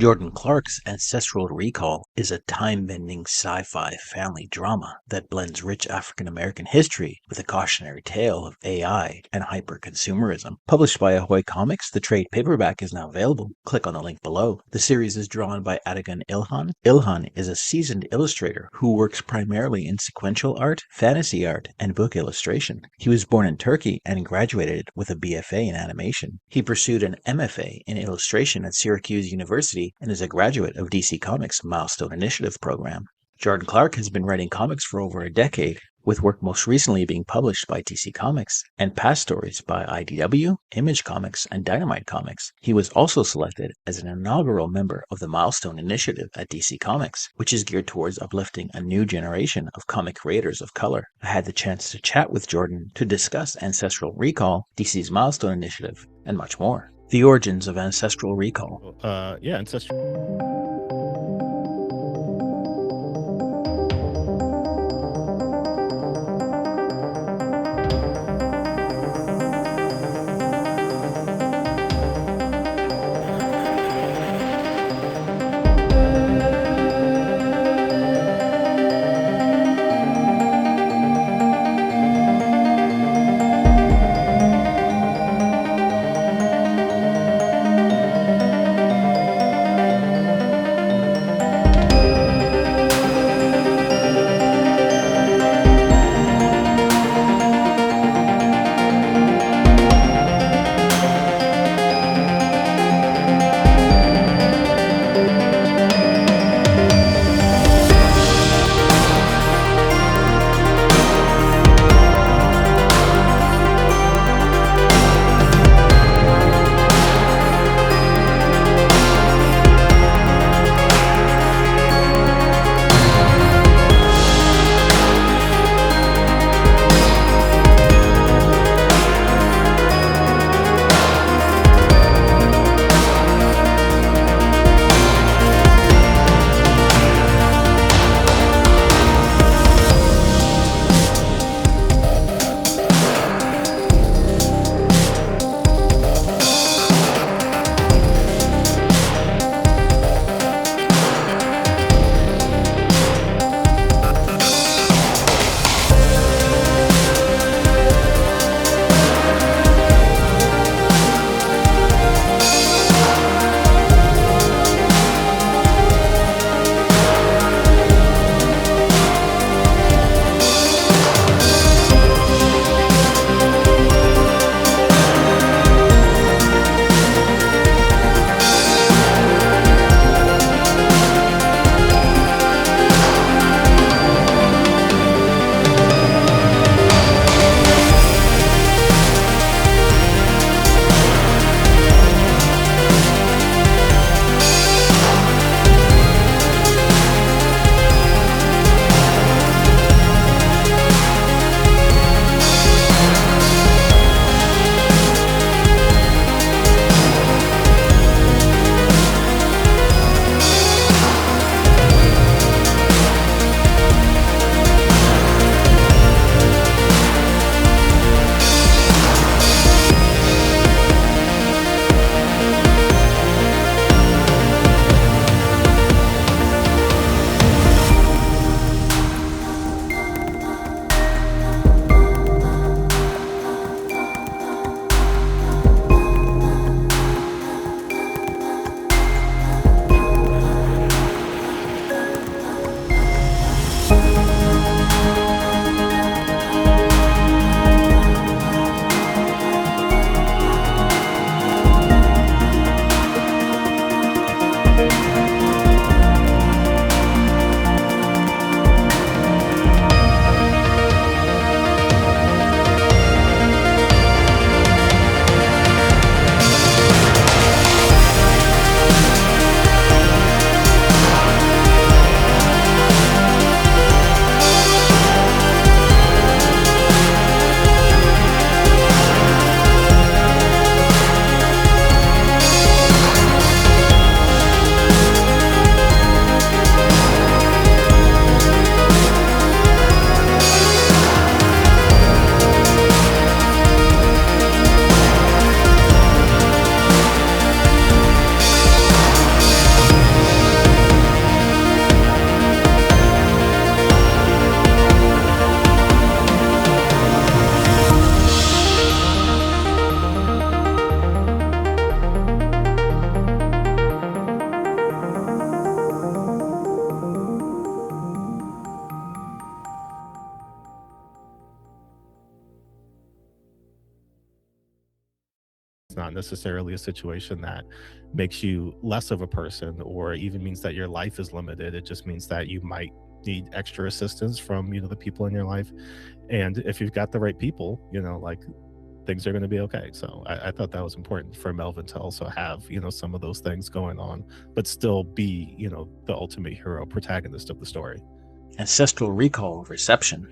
Jordan Clark's Ancestral Recall is a time-bending sci-fi family drama that blends rich African-American history with a cautionary tale of AI and hyper-consumerism. Published by Ahoy Comics, the trade paperback is now available. Click on the link below. The series is drawn by Atagun Ilhan. Ilhan is a seasoned illustrator who works primarily in sequential art, fantasy art, and book illustration. He was born in Turkey and graduated with a BFA in animation. He pursued an MFA in illustration at Syracuse University and is a graduate of DC Comics' Milestone Initiative program. Jordan Clark has been writing comics for over a decade, with work most recently being published by DC Comics and past stories by IDW, Image Comics, and Dynamite Comics. He was also selected as an inaugural member of the Milestone Initiative at DC Comics, which is geared towards uplifting a new generation of comic creators of color. I had the chance to chat with Jordan to discuss Ancestral Recall, DC's Milestone Initiative, and much more. The origins of Ancestral Recall. Ancestral. not necessarily a situation that makes you less of a person or even means that your life is limited. It just means that you might need extra assistance from, the people in your life. And if you've got the right people, like, things are going to be okay. So I thought that was important for Melvin to also have, some of those things going on, but still be, the ultimate hero protagonist of the story. Ancestral Recall reception.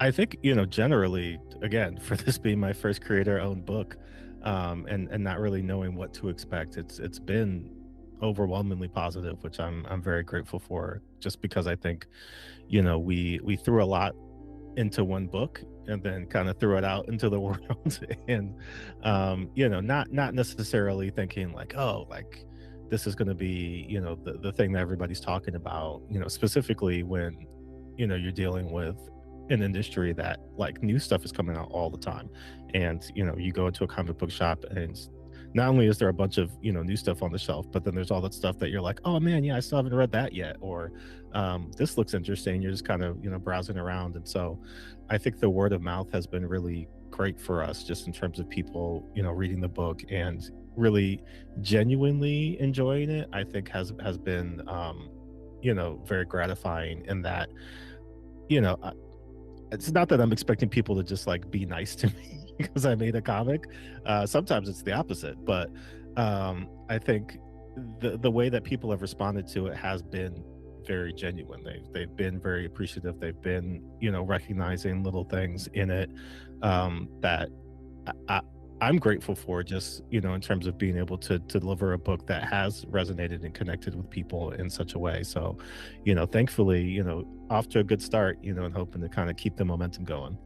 I think, generally, again, for this being my first creator-owned book, and not really knowing what to expect, it's been overwhelmingly positive, which I'm very grateful for. Just because I think, we threw a lot into one book and then kind of threw it out into the world, and not necessarily thinking like, oh, like this is going to be, the thing that everybody's talking about, specifically when you're dealing with an industry that, like, new stuff is coming out all the time. And you go into a comic book shop, and not only is there a bunch of new stuff on the shelf, but then there's all that stuff that you're like, oh man, yeah, I still haven't read that yet, or this looks interesting. You're just kind of browsing around. And so I think the word of mouth has been really great for us, just in terms of people reading the book and really genuinely enjoying it. I think has been very gratifying in that, you know it's not that I'm expecting people to just, like, be nice to me because I made a comic. Sometimes it's the opposite, but I think the way that people have responded to it has been very genuine. They've been very appreciative. They've been, recognizing little things in it, that I, I, I'm grateful for, just, in terms of being able to deliver a book that has resonated and connected with people in such a way. So, thankfully, off to a good start, and hoping to kind of keep the momentum going.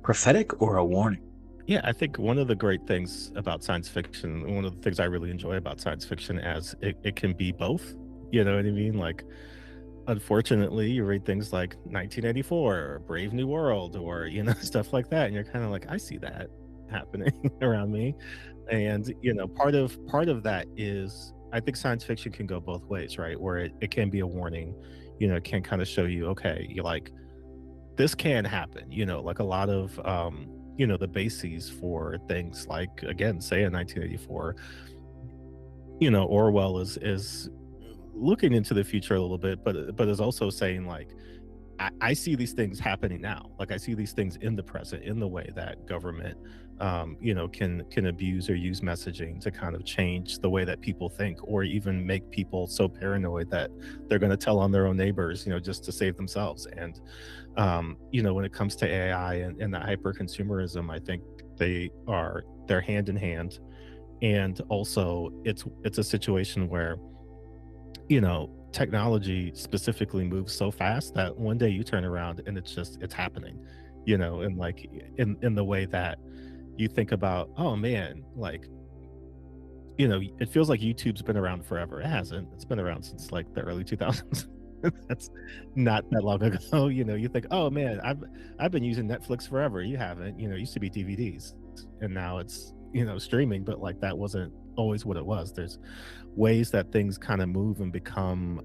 Prophetic or a warning? Yeah, I think one of the great things about science fiction, one of the things I really enjoy about science fiction, as it can be both. You know what I mean? Like, unfortunately, you read things like 1984 or Brave New World, or, stuff like that, and you're kind of like, I see that happening around me. And, part of that is, I think science fiction can go both ways, right? Where it can be a warning, it can kind of show you, okay, you like, this can happen, like a lot of the bases for things like, again, say in 1984, Orwell is looking into the future a little bit, but is also saying, like, I see these things happening now. Like, I see these things in the present, in the way that government, can abuse or use messaging to kind of change the way that people think, or even make people so paranoid that they're going to tell on their own neighbors, just to save themselves. And when it comes to AI and the hyper consumerism, I think they're hand in hand. And also, it's a situation where technology specifically moves so fast that one day you turn around and it's happening, and, like, in the way that you think about, oh man, like, it feels like YouTube's been around forever. It hasn't. It's been around since, like, the early 2000s. That's not that long ago. You think, oh man, I've been using Netflix forever. You haven't. It used to be DVDs, and now it's streaming, but, like, that wasn't always what it was. There's ways that things kind of move and become,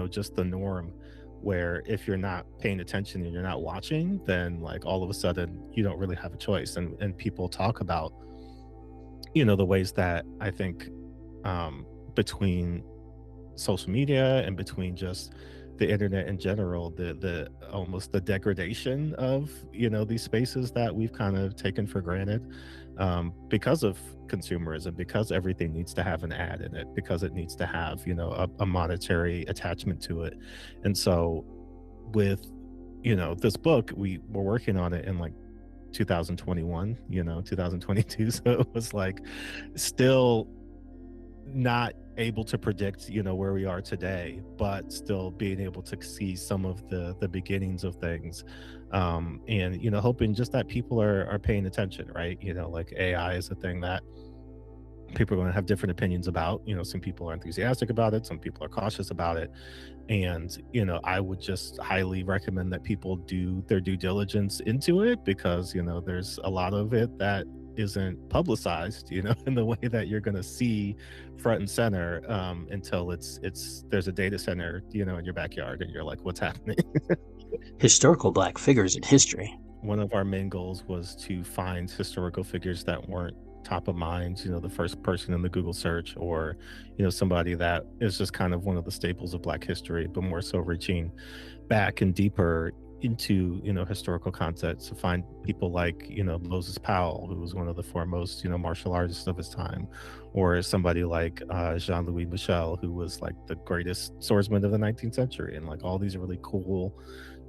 just the norm, where if you're not paying attention and you're not watching, then, like, all of a sudden you don't really have a choice. And people talk about, the ways that I think, between social media and between just the internet in general, the almost the degradation of these spaces that we've kind of taken for granted, because of consumerism, because everything needs to have an ad in it, because it needs to have a monetary attachment to it. And so with this book, we were working on it in, like, 2021, 2022. So it was, like, still not able to predict where we are today, but still being able to see some of the beginnings of things, and hoping just that people are paying attention, right? Like, AI is a thing that people are going to have different opinions about. Some people are enthusiastic about it, some people are cautious about it. And I would just highly recommend that people do their due diligence into it, because there's a lot of it that isn't publicized, in the way that you're going to see front and center, until there's a data center in your backyard, and you're like, what's happening? Historical black figures in history. One of our main goals was to find historical figures that weren't top of mind, the first person in the Google search, or, somebody that is just kind of one of the staples of Black history, but more so reaching back and deeper into, historical context to find people like, Moses Powell, who was one of the foremost, martial artists of his time, or somebody like Jean-Louis Michel, who was like the greatest swordsman of the 19th century, and like all these really cool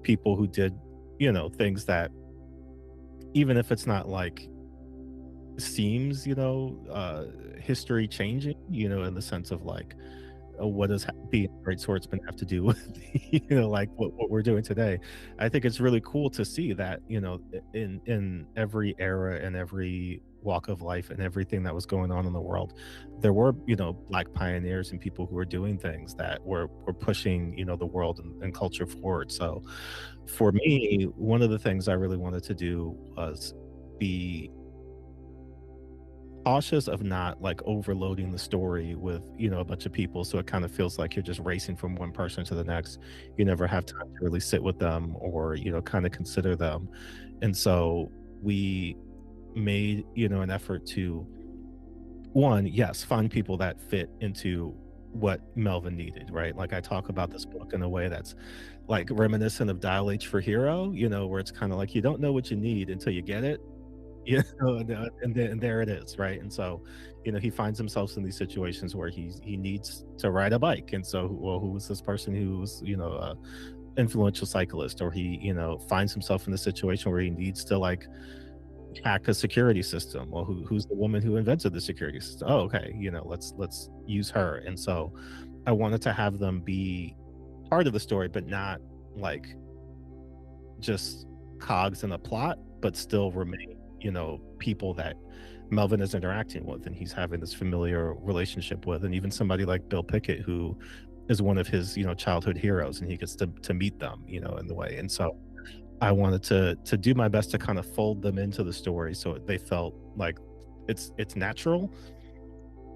people who did, things that, even if it's not like seems, history changing, in the sense of like, what does being a great swordsman have to do with, like what we're doing today? I think it's really cool to see that, in every era and every walk of life and everything that was going on in the world, there were, Black pioneers and people who were doing things that were pushing, the world and culture forward. So for me, one of the things I really wanted to do was be cautious of not like overloading the story with, a bunch of people, so it kind of feels like you're just racing from one person to the next. You never have time to really sit with them, or, kind of consider them. And so we made, an effort to, one, yes, find people that fit into what Melvin needed, right? Like, I talk about this book in a way that's like reminiscent of Dial H for Hero, where it's kind of like you don't know what you need until you get it. And there it is, right? And so, he finds himself in these situations where he needs to ride a bike, and so, well, who was this person who was, a influential cyclist, or he, finds himself in the situation where he needs to like hack a security system. Well, who's the woman who invented the security system? Oh, okay, let's use her. And so, I wanted to have them be part of the story, but not like just cogs in a plot, but still remain, people that Melvin is interacting with and he's having this familiar relationship with. And even somebody like Bill Pickett, who is one of his, childhood heroes, and he gets to meet them, in the way. And so I wanted to do my best to kind of fold them into the story so they felt like it's natural.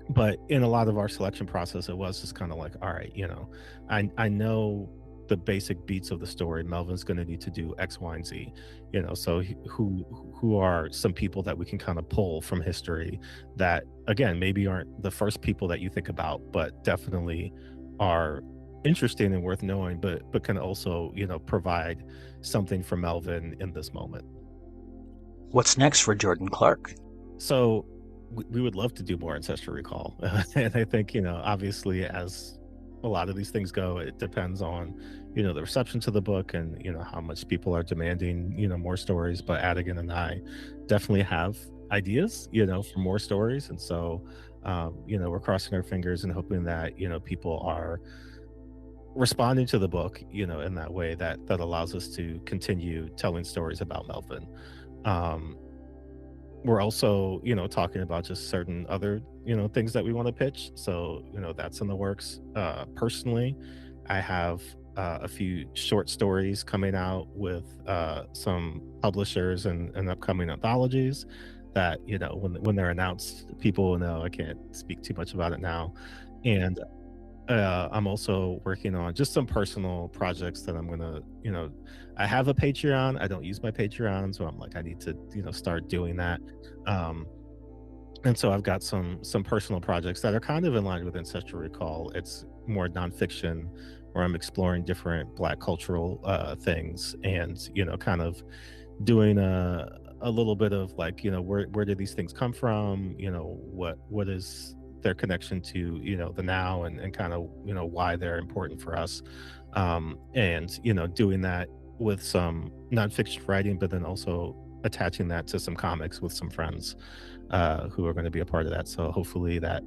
But in a lot of our selection process, it was just kind of like, all right, I know the basic beats of the story. Melvin's going to need to do X, Y, and Z, so who are some people that we can kind of pull from history that, again, maybe aren't the first people that you think about, but definitely are interesting and worth knowing, but can also, provide something for Melvin in this moment. What's next for Jordan Clark? So we would love to do more Ancestral Recall. And I think, obviously, as a lot of these things go, it depends on, the reception to the book and, how much people are demanding, more stories. But Atagun and I definitely have ideas, for more stories. And so, we're crossing our fingers and hoping that, people are responding to the book, in that way that allows us to continue telling stories about Melvin. Um, we're also, talking about just certain other, things that we want to pitch. So, that's in the works. Personally, I have a few short stories coming out with some publishers and upcoming anthologies that, when they're announced, people will know. I can't speak too much about it now. And I'm also working on just some personal projects that I'm gonna, I have a Patreon. I don't use my Patreon, so I'm like, I need to, start doing that. Um, and so I've got some personal projects that are kind of in line with Ancestral Recall. It's more nonfiction, where I'm exploring different Black cultural things, and, kind of doing a little bit of like, where did these things come from? What is their connection to, the now, and kind of, why they're important for us. And, doing that with some nonfiction writing, but then also attaching that to some comics with some friends who are going to be a part of that. So hopefully that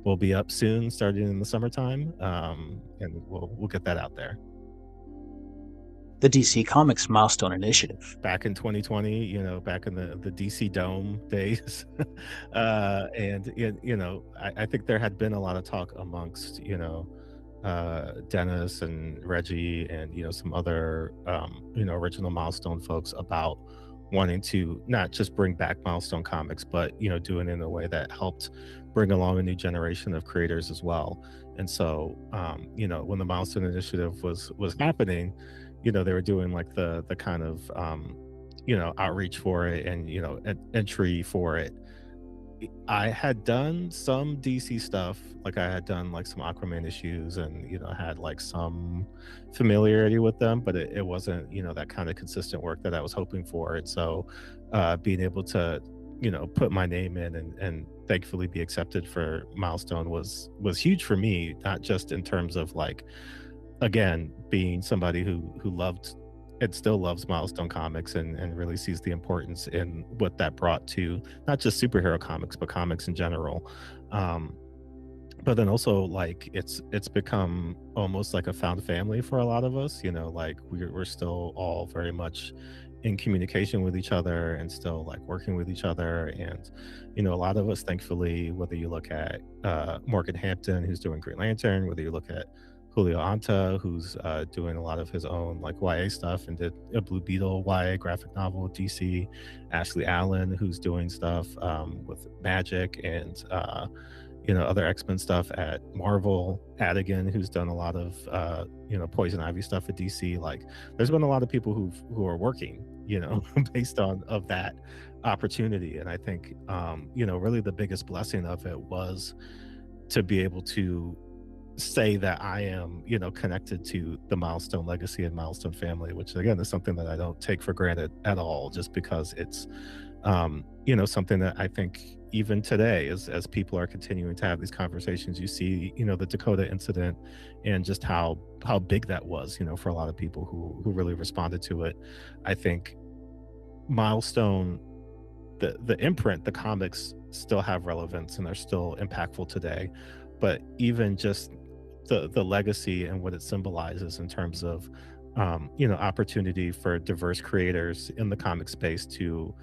will be up soon, starting in the summertime. And we'll get that out there. The DC Comics Milestone Initiative. Back in 2020, back in the DC Dome days. And, I think there had been a lot of talk amongst, Dennis and Reggie and, some other, original Milestone folks about wanting to not just bring back Milestone Comics, but, do it in a way that helped bring along a new generation of creators as well. And so, when the Milestone Initiative was happening, they were doing like the kind of outreach for it, and entry for it. I had done some DC stuff, like, I had done, like, some Aquaman issues and, had, like, some familiarity with them, but it wasn't, that kinda consistent work that I was hoping for, and so, being able to, put my name in and thankfully be accepted for Milestone was huge for me, not just in terms of, like, again, being somebody who loved and still loves Milestone Comics and really sees the importance in what that brought to not just superhero comics, but comics in general. Um, but then also, like, it's become almost like a found family for a lot of us, like, we're still all very much in communication with each other and still, like, working with each other, and, a lot of us, thankfully, whether you look at, Morgan Hampton, who's doing Green Lantern, whether you look at Julio Anta, who's, doing a lot of his own, like, YA stuff and did a Blue Beetle YA graphic novel with DC, Ashley Allen, who's doing stuff, with Magic and, other X-Men stuff at Marvel, Atagun, who's done a lot of, Poison Ivy stuff at DC. Like, there's been a lot of people who are working, based on of that opportunity. And I think, really the biggest blessing of it was to be able to say that I am, connected to the Milestone legacy and Milestone family, which again is something that I don't take for granted at all, just because it's something that I think even today, as people are continuing to have these conversations, you see, the Dakota incident and just how big that was, for a lot of people who really responded to it. I think Milestone, the imprint, the comics still have relevance and they're still impactful today. But even just the legacy and what it symbolizes in terms of opportunity for diverse creators in the comic space to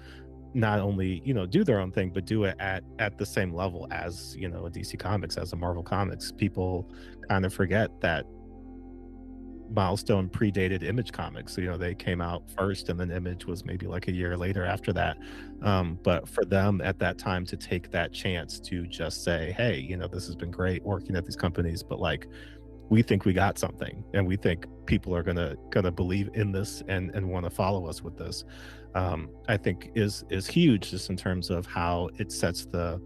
not only do their own thing but do it at the same level as a DC Comics, as a Marvel Comics. People kind of forget that Milestone predated Image Comics. They came out first and then Image was maybe like a year later after that. But for them at that time to take that chance to just say, hey, this has been great working at these companies, but like, we think we got something and we think people are gonna believe in this and want to follow us with this. I think is huge, just in terms of how it sets the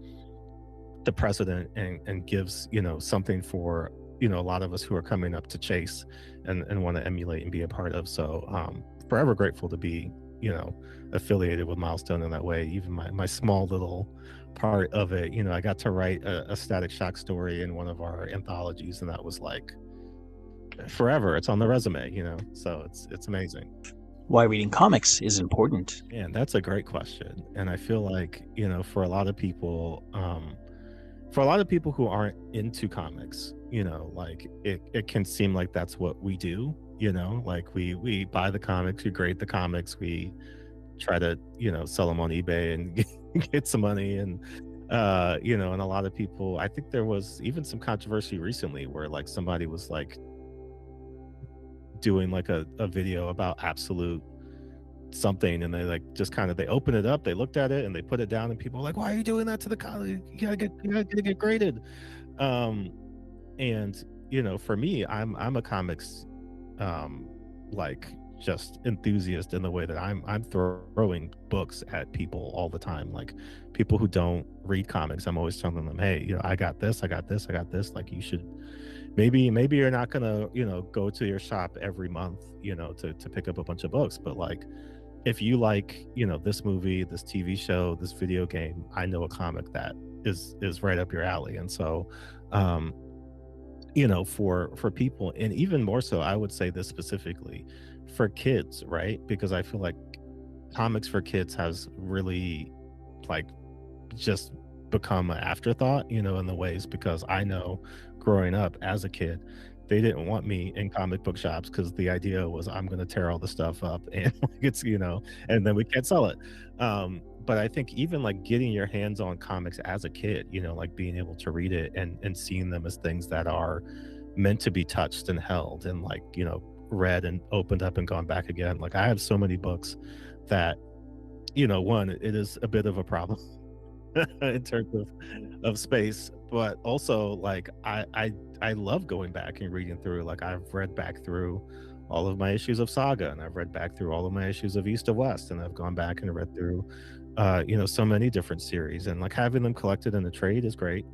precedent and gives something for a lot of us who are coming up to chase and want to emulate and be a part of. So forever grateful to be affiliated with Milestone in that way. Even my small little part of it, I got to write a Static Shock story in one of our anthologies, and that was like forever. It's on the resume, so it's amazing. Why reading comics is important. And that's a great question, and I feel like for a lot of people, who aren't into comics, like it can seem like that's what we do, like we buy the comics, we grade the comics, we try to sell them on eBay and get some money. And and a lot of people, I think there was even some controversy recently where like somebody was like doing like a video about absolute something, and they like just kind of they opened it up, they looked at it and they put it down, and people were like, why are you doing that to the college? You gotta get graded. um and for me, I'm a comics like just enthusiast in the way that I'm throwing books at people all the time. Like, people who don't read comics, I'm always telling them, hey, I got this, I got this, I got this. Like, you should maybe you're not gonna go to your shop every month to pick up a bunch of books, but like, if you like this movie, this TV show, this video game, I know a comic that is right up your alley. And so um for people, and even more so, I would say this specifically for kids, right? Because I feel like comics for kids has really, like, just become an afterthought, in the ways, because I know growing up as a kid, they didn't want me in comic book shops because the idea was I'm going to tear all the stuff up and like it's, and then we can't sell it. But I think even like getting your hands on comics as a kid, like being able to read it and seeing them as things that are meant to be touched and held and like, read and opened up and gone back again. Like, I have so many books that, one, it is a bit of a problem in terms of space, but also like I love going back and reading through. Like, I've read back through all of my issues of Saga, and I've read back through all of my issues of East of West, and I've gone back and read through so many different series, and like having them collected in a trade is great.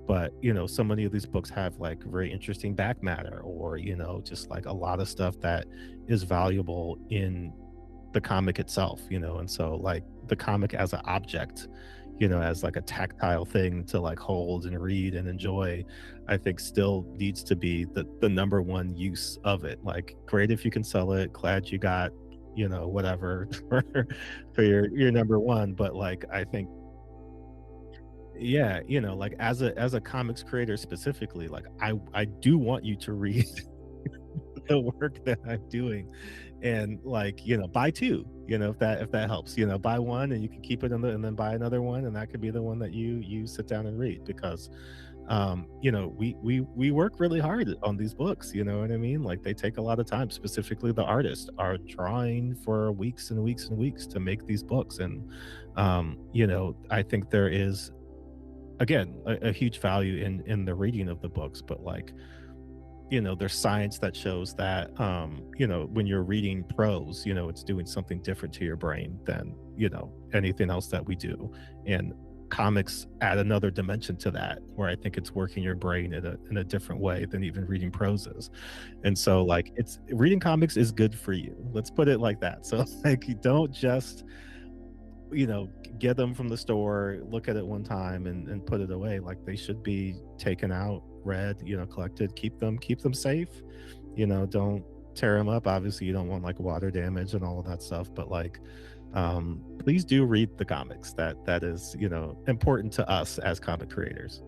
But so many of these books have like very interesting back matter, or just like a lot of stuff that is valuable in the comic itself, and so like the comic as an object, as like a tactile thing to like hold and read and enjoy, I think still needs to be the number one use of it. Like, great if you can sell it, glad you got, whatever for your number one. But like I think, yeah, like as a comics creator specifically, like I do want you to read the work that I'm doing, and like buy two, if that helps, buy one and you can keep it and then buy another one, and that could be the one that you sit down and read. Because we work really hard on these books, you know what I mean? Like, they take a lot of time. Specifically, the artists are drawing for weeks and weeks and weeks to make these books. And I think there is, again, a huge value in the reading of the books. But like, there's science that shows that, when you're reading prose, it's doing something different to your brain than, anything else that we do. And comics add another dimension to that, where I think it's working your brain in a different way than even reading prose is. And so like, it's reading comics is good for you. Let's put it like that. So like, you don't just get them from the store, look at it one time and put it away. Like, they should be taken out, read, collected, keep them safe. Don't tear them up. Obviously, you don't want like water damage and all of that stuff. But like, please do read the comics. That is, important to us as comic creators.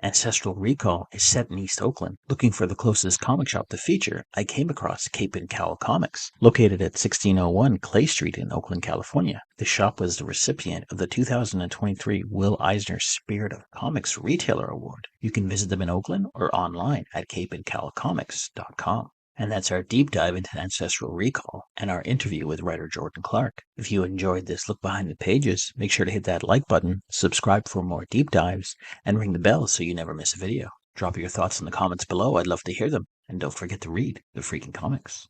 Ancestral Recall is set in East Oakland. Looking for the closest comic shop to feature, I came across Cape and Cowl Comics, located at 1601 Clay Street in Oakland, California. The shop was the recipient of the 2023 Will Eisner Spirit of Comics Retailer Award. You can visit them in Oakland or online at capeandcowlcomics.com. And that's our deep dive into Ancestral Recall and our interview with writer Jordan Clark. If you enjoyed this look behind the pages, make sure to hit that like button, subscribe for more deep dives, and ring the bell so you never miss a video. Drop your thoughts in the comments below. I'd love to hear them. And don't forget to read the freaking comics.